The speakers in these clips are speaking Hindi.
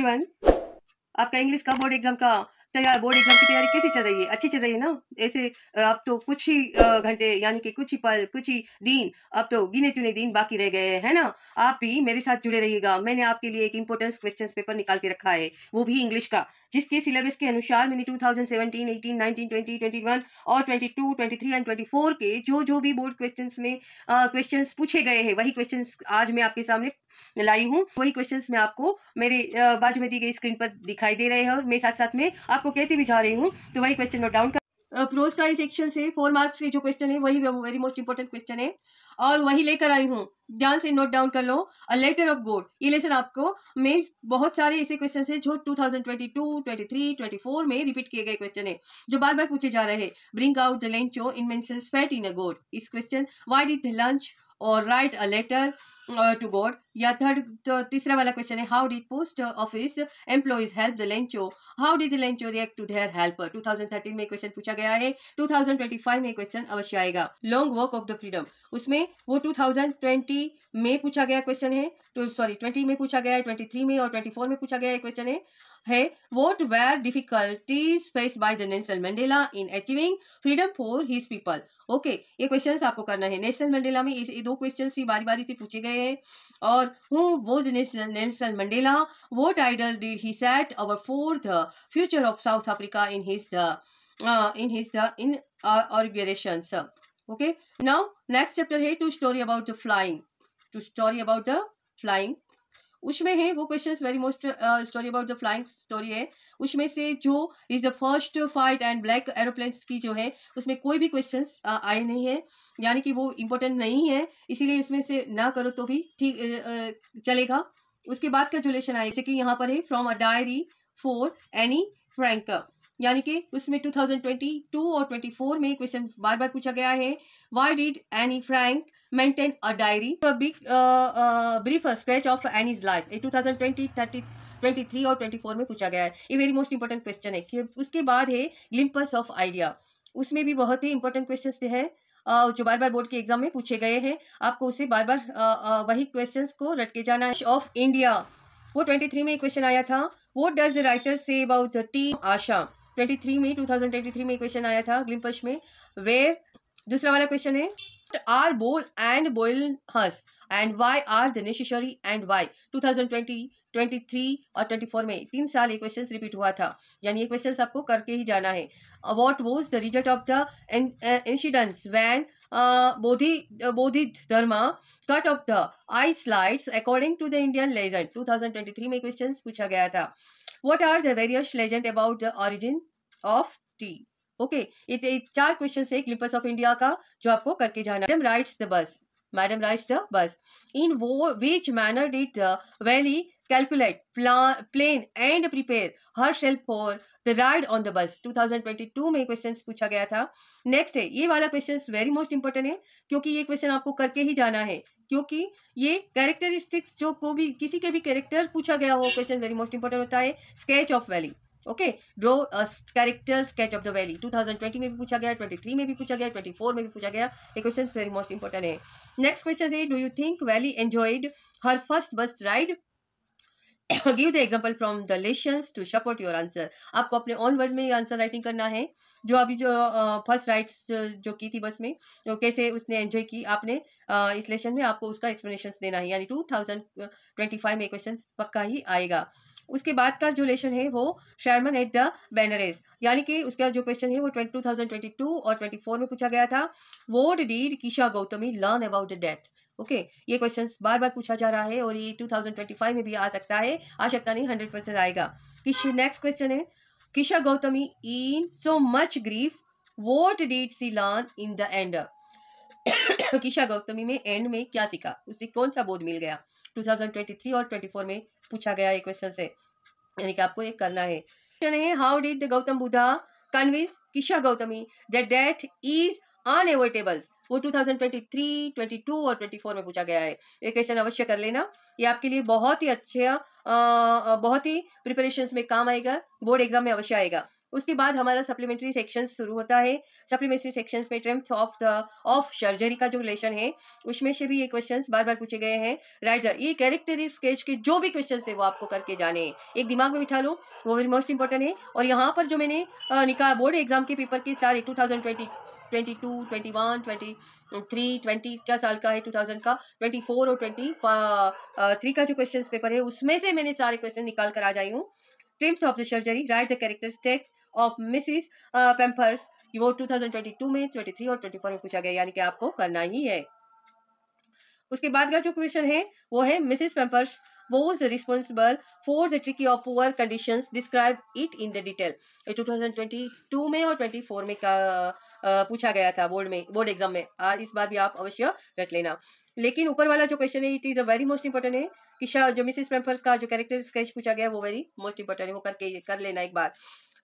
एवरीवन, आपका इंग्लिश का बोर्ड एग्जाम की तैयारी कैसी चल रही है? अच्छी चल रही है ना? ऐसे अब तो कुछ ही घंटे यानी कि कुछ ही पल, कुछ ही दिन, अब तो गिने चुने दिन बाकी रह गए हैं, है ना? आप भी मेरे साथ जुड़े रहिएगा। मैंने आपके लिए एक इम्पोर्टेंट क्वेश्चंस पेपर निकाल के रखा है, वो भी इंग्लिश का, जिसके सिलेबस के अनुसार मैंने 2017, 18, 19, 20, 21 और 22, 23 एंड 24 के जो भी बोर्ड क्वेश्चंस में क्वेश्चंस पूछे गए हैं, वही क्वेश्चंस आज मैं आपके सामने लाई हूँ। वही क्वेश्चंस मैं आपको मेरे बाजू में दी गई स्क्रीन पर दिखाई दे रहे हैं और मैं साथ साथ में आपको कहती भी जा रही हूँ, तो वही क्वेश्चन नोट डाउन कर। प्रोज का इस सेक्शन से 4 मार्क्स के जो क्वेश्चन है वही वेरी मोस्ट इंपोर्टेंट क्वेश्चन है और वही लेकर आई हूँ। ध्यान से नोट डाउन कर लो। अ लेटर ऑफ गॉड, ये लेसन आपको में बहुत सारे ऐसे क्वेश्चन है जो 2022, 23, 24 में रिपीट किए गए क्वेश्चन है, जो बार बार पूछे जा रहे हैं। Bring out the Lencho in mentions faith in a God, इस question why did the Lencho और write a letter to God. या तीसरा वाला क्वेश्चन है, how did post office employees help the Lencho, how did the Lencho react to their helper. 2013 में क्वेश्चन पूछा गया है, 2025 में क्वेश्चन अवश्य आएगा। Long walk of the freedom, उसमें वो 2020 में पूछा गया क्वेश्चन है, तो सॉरी 20 में पूछा गया है, 23 में और 24 में पूछा गया क्वेश्चन है what were difficulties faced by the Nelson Mandela in achieving freedom for his people। Okay, ये क्वेश्चंस आपको करना है। नेल्सन मंडेला में ये दो क्वेश्चंस ही बारी बारी से पूछे गए हैं। और who was Nelson Mandela, what ideal did he set our for the future of South Africa in his organisations. Okay, now next chapter है two story about the flying. उसमें है वो questions very most story about the flying story है। उसमें से जो is the first flight and black aeroplanes की जो है, उसमें कोई भी क्वेश्चंस आए नहीं है, यानी कि वो इम्पोर्टेंट नहीं है, इसीलिए इसमें से ना करो तो भी ठीक चलेगा। उसके बाद का जो लेसन आए, जैसे कि यहाँ पर है from a diary for Anne Frank, यानी कि उसमें 2022 और 24 में क्वेश्चन बार बार पूछा गया है। Why did Anne Frank maintain a diary, brief sketch of Annie's life, 2020, 30, 23 और 24 में पूछा गया है। ये वेरी मोस्ट इंपोर्टेंट क्वेश्चन है। कि उसके बाद है ग्लिम्पस ऑफ आइडिया, उसमें भी बहुत ही इंपॉर्टेंट क्वेश्चन है जो बार बार बोर्ड के एग्जाम में पूछे गए हैं। आपको उसे बार बार वही क्वेश्चंस को रट के जाना है। ऑफ इंडिया, वो 23 में क्वेश्चन आया था। What does the writer say about the tea Assam, 23 में 2023 में क्वेश्चन आया था ग्लिम्पस में। वेयर, दूसरा वाला क्वेश्चन है are bowl and bowl has and why are the necessary and why, 2020, 23 और 24 में 3 साल ये क्वेश्चन रिपीट हुआ था, यानी ये क्वेश्चन आपको करके ही जाना है। What was the result of the incidents when Bodhidharma cut off the eyelids according to the Indian legend, 2023 में क्वेश्चन पूछा गया था। What are the various legend about the origin of tea. Okay, ये 4 क्वेश्चन है ग्लिम्पस ऑफ इंडिया का, जो आपको करके जाना है। Madam rides the bus in which manner did the Valli calculate plan and prepare herself for the ride on the bus, 2022 में क्वेश्चन पूछा गया था। नेक्स्ट है ये वाला क्वेश्चन वेरी मोस्ट इंपोर्टेंट है, क्योंकि ये क्वेश्चन आपको करके ही जाना है, क्योंकि ये कैरेक्टरिस्टिक्स जो को भी किसी के भी कैरेक्टर पूछा गया हो क्वेश्चन वेरी मोस्ट इंपोर्टेंट होता है। Sketch of valley, okay, draw a character sketch of the valley, 2020 में भी पूछा गया, 23 में भी पूछा गया, 24 में भी पूछा गया। ये क्वेश्चन वेरी मोस्ट इंपोर्टेंट है। नेक्स्ट क्वेश्चन है, do you think Valli enjoyed her first bus ride, give the example from the lessons to support your answer. आपको अपने ऑन वर्ड में ये आंसर राइटिंग करना है, जो अभी जो फर्स्ट राइड्स जो की थी बस में, तो कैसे उसने एंजॉय की आपने इस लेसन में, आपको उसका एक्सप्लेनेशन देना है, यानी 2025 में क्वेश्चन पक्का ही आएगा। उसके बाद का जो लेसन है वो शर्मन एट द बैनरेज, यानी कि उसका जो क्वेश्चन है वो 2022 और 24 में पूछा गया था। What did Kisa Gotami learn about the death. Okay, ये क्वेश्चंस बार बार पूछा जा रहा है और ये 2025 में भी आ सकता है, आ सकता नहीं, 100% आएगा। नेक्स्ट क्वेश्चन है, Kisa Gotami in so much grief what did she learn in the end. Kisa Gotami में एंड में क्या सीखा, उससे कौन सा बोध मिल गया, 2023 और 24 में पूछा गया ये क्वेश्चन है, यानी कि आपको ये करना है। क्वेश्चन है, how did the Gautam Buddha convince Kisa Gotami that death is unavoidable, वो 2023, 22 और 24 में पूछा गया है। ये क्वेश्चन अवश्य कर लेना, ये आपके लिए बहुत ही अच्छा बहुत ही प्रिपरेशंस में काम आएगा, बोर्ड एग्जाम में अवश्य आएगा। उसके बाद हमारा सप्लीमेंट्री सेक्शन शुरू होता है। सप्लीमेंट्री सेक्शंस में ट्रिम्थ ऑफ सर्जरी का जो रिलेशन है उसमें से भी ये क्वेश्चंस बार बार पूछे गए हैं। राइट, ये कैरेक्टरिस्टिक स्केच के जो भी क्वेश्चंस है वो आपको करके जाने हैं, एक दिमाग में बिठा लो, वो वेरी मोस्ट इंपॉर्टेंट है। और यहाँ पर जो मैंने निकाला बोर्ड एग्जाम के पेपर के सारे 2020 22, 21, 23, 20 क्या साल का है 2000 का, 24 और 23 का जो क्वेश्चन पेपर है उसमें से मैंने सारे क्वेश्चन निकाल कर आ जाई हूँ। Triumph of the surgery, write the characteristic of Mrs Pumphrey, वो 2022 में, 23 और 24 में पूछा गया, यानी कि आपको करना ही है। उसके बाद का जो क्वेश्चन है वो है Mrs Pampers was responsible for the tricky of poor conditions, describe it in the detail। 2022 में और 24 में का पूछा गया था बोर्ड एग्जाम में। इस बार भी आप अवश्य रख लेना। लेकिन ऊपर वाला जो क्वेश्चन है it is a very most important है कि जो मिसिस पेम्पर्स का जो कैरेक्टर स्केच पूछा गया वो वेरी मोस्ट इंपॉर्टेंट है, वो करके कर लेना एक बार।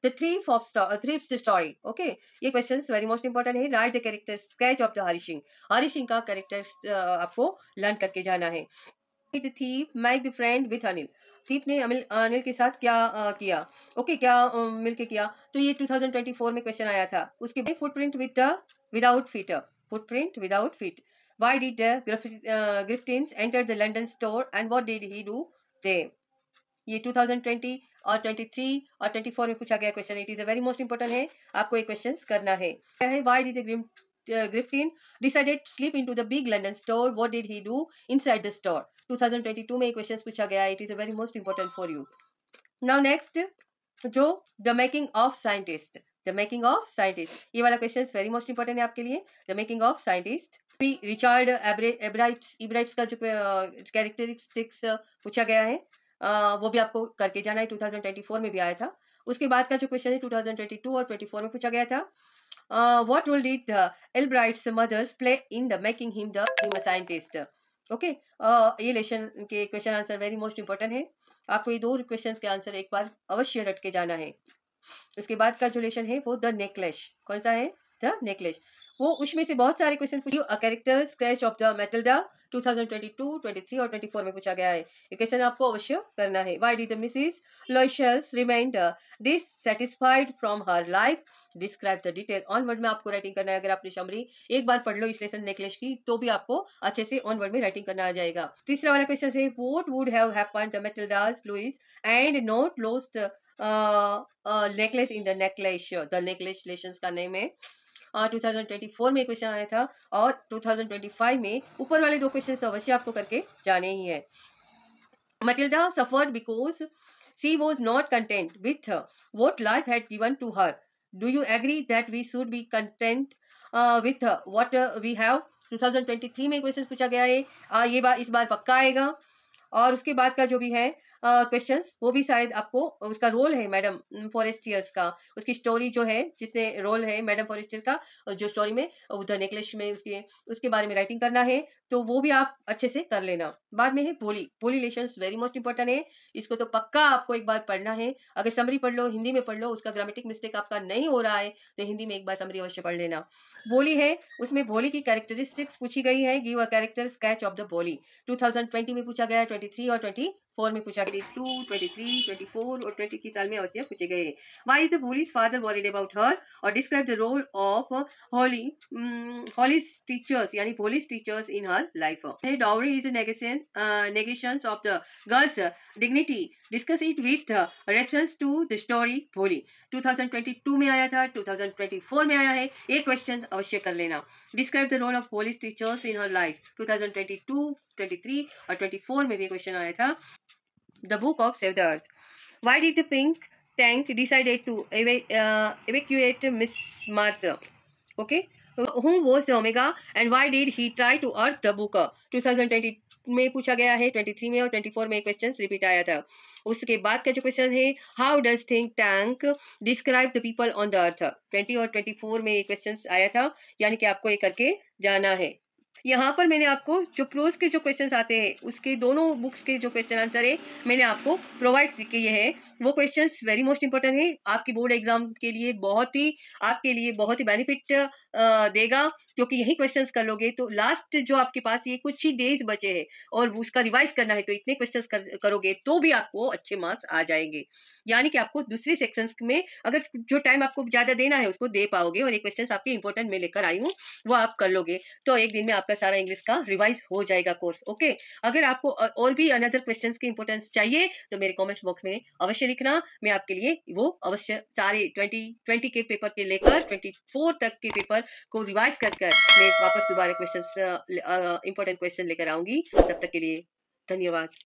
The thrift story, okay, ये क्वेश्चन वेरी मोस्ट इंपॉर्टेंट है। Write the character sketch of the Hari Singh का कैरेक्टर आपको लर्न करके जाना है। The thief make the friend with Anil, thief ने अनिल के साथ क्या किया, ओके क्या मिलके किया, तो ये 2024 में क्वेश्चन आया था। उसके बाद footprint without feet, why did Griffiths enter the London store and what did he do there, ये 2020 और 23 और 24 में पूछा गया question. It is a very most important है, आपको ये क्वेश्चन करना है। Why did Griffin decided to slip into the big London store, what did he do inside the store, 2022 में ये क्वेश्चन पूछा गया। It is a very most important for you. Now next जो द मेकिंग ऑफ साइंटिस्ट, ये वाला क्वेश्चन वेरी मोस्ट इंपॉर्टेंट है आपके लिए। द मेकिंग ऑफ साइंटिस्ट भी रिचार्ड एब्राइट्स का जो कैरेक्टरिस्टिक्स पूछा गया है वो भी आपको करके जाना है, 2024 में भी आया था। उसके बाद का जो क्वेश्चन है 2022 और 24 में पूछा गया था। What role did Albright's mothers play in the making him a scientist? Okay ये लेसन के question answer very most important है, आपको ये दो क्वेश्चंस के आंसर एक बार अवश्य रट के जाना है। उसके बाद का जो लेसन है वो द नेकलेस, कौन सा है, द नेकलेस, वो उसमें से बहुत सारे क्वेश्चन पूछे। A character sketch of the Matilda 2022, 23 और 24 में पूछा गया है, ये क्वेश्चन आपको अवश्य करना है। Why did the Mrs Loisel remained dissatisfied from her life, describe the detail. Onward में आपको राइटिंग करना है। अगर आपने समरी एक बार पढ़ लो इस लेसन नेकलेस की तो भी आपको अच्छे से ऑनवर्ड में राइटिंग करना आ जाएगा। तीसरा वाला क्वेश्चन है what would have happened the Matilda's Loisel and not lost necklace in the necklace lessons का नेम है। 2024 में क्वेश्चन आया था और 2025 में ऊपर वाले दो क्वेश्चन अवश्य आपको करके जाने ही है। Matilda suffered because she was not content with what life had given to her. Do you agree that we should be content with what we have? 2023 में क्वेश्चन पूछा गया है, ये बार इस बार पक्का आएगा। और उसके बाद का जो भी है क्वेश्चंस वो भी शायद आपको, उसका रोल है मैडम फॉरेस्टियर्स का, उसकी स्टोरी जो है जिसने रोल है मैडम फॉरेस्टियर्स का, जो स्टोरी में द नेकलेस में उसके बारे में राइटिंग करना है, तो वो भी आप अच्छे से कर लेना। बाद में है बोली लेशंस वेरी मोस्ट इंपॉर्टेंट है, इसको तो पक्का आपको एक बार पढ़ना है। अगर समरी पढ़ लो, हिंदी में पढ़ लो, उसका ग्रामेटिक मिस्टेक आपका नहीं हो रहा है तो हिंदी में एक बार समरी अवश्य पढ़ लेना। बोली है, उसमें बोली की कैरेक्टरिस्टिक्स पूछी गई है। Give a character sketch of the बोली, 2020 में पूछा गया, 23 और 24 में पूछा गया, 2, 23, 24 और 20 की साल में अवश्य पूछे गए। Why is the Bholi's father worried about her, और describe the role of Holis teachers, यानी Bholi's teachers in her life. Dowry is negations of the girl's dignity, discuss it with reference to the story Bholi, 2022 में आया था, 2024 में आया है, एक क्वेश्चन अवश्य कर लेना। Describe the role of Holis teachers in her life, 2022, 23 और 24 में भी क्वेश्चन आया था। The book of Save the Earth. Why did the pink tank decided to evacuate Miss Martha? Okay. Who was the Omega and why did he try to earth the book? 2020 में पूछा गया है, 23 में और 24 में क्वेश्चन रिपीट आया था। उसके बाद का जो क्वेश्चन है how does think tank describe the people on the earth, 20 और 24 में क्वेश्चन आया था, यानी कि आपको ये करके जाना है। यहाँ पर मैंने आपको जो प्रोज के जो क्वेश्चंस आते हैं उसके दोनों बुक्स के जो क्वेश्चन आंसर है मैंने आपको प्रोवाइड किए हैं। वो क्वेश्चंस वेरी मोस्ट इंपॉर्टेंट है, आपकी बोर्ड एग्जाम के लिए बहुत ही बेनिफिट देगा, क्योंकि यही क्वेश्चंस कर लोगे तो लास्ट जो आपके पास ये कुछ ही डेज बचे हैं और उसका रिवाइज करना है, तो इतने क्वेश्चंस करोगे तो भी आपको अच्छे मार्क्स आ जाएंगे। यानी कि आपको दूसरी सेक्शंस में अगर जो टाइम आपको ज्यादा देना है उसको दे पाओगे, और ये क्वेश्चंस आपके इंपॉर्टेंट मैं लेकर आई हूँ वो आप कर लोगे, तो एक दिन में आपका सारा इंग्लिश का रिवाइज हो जाएगा कोर्स। ओके, अगर आपको और भी अनदर क्वेश्चंस की इंपॉर्टेंस चाहिए तो मेरे कमेंट्स बॉक्स में अवश्य लिखना, मैं आपके लिए वो अवश्य सारे 20 के पेपर के लेकर 24 तक के पेपर को रिवाइज कर मैं वापस दोबारा क्वेश्चंस इंपॉर्टेंट क्वेश्चन लेकर आऊंगी। तब तक के लिए धन्यवाद।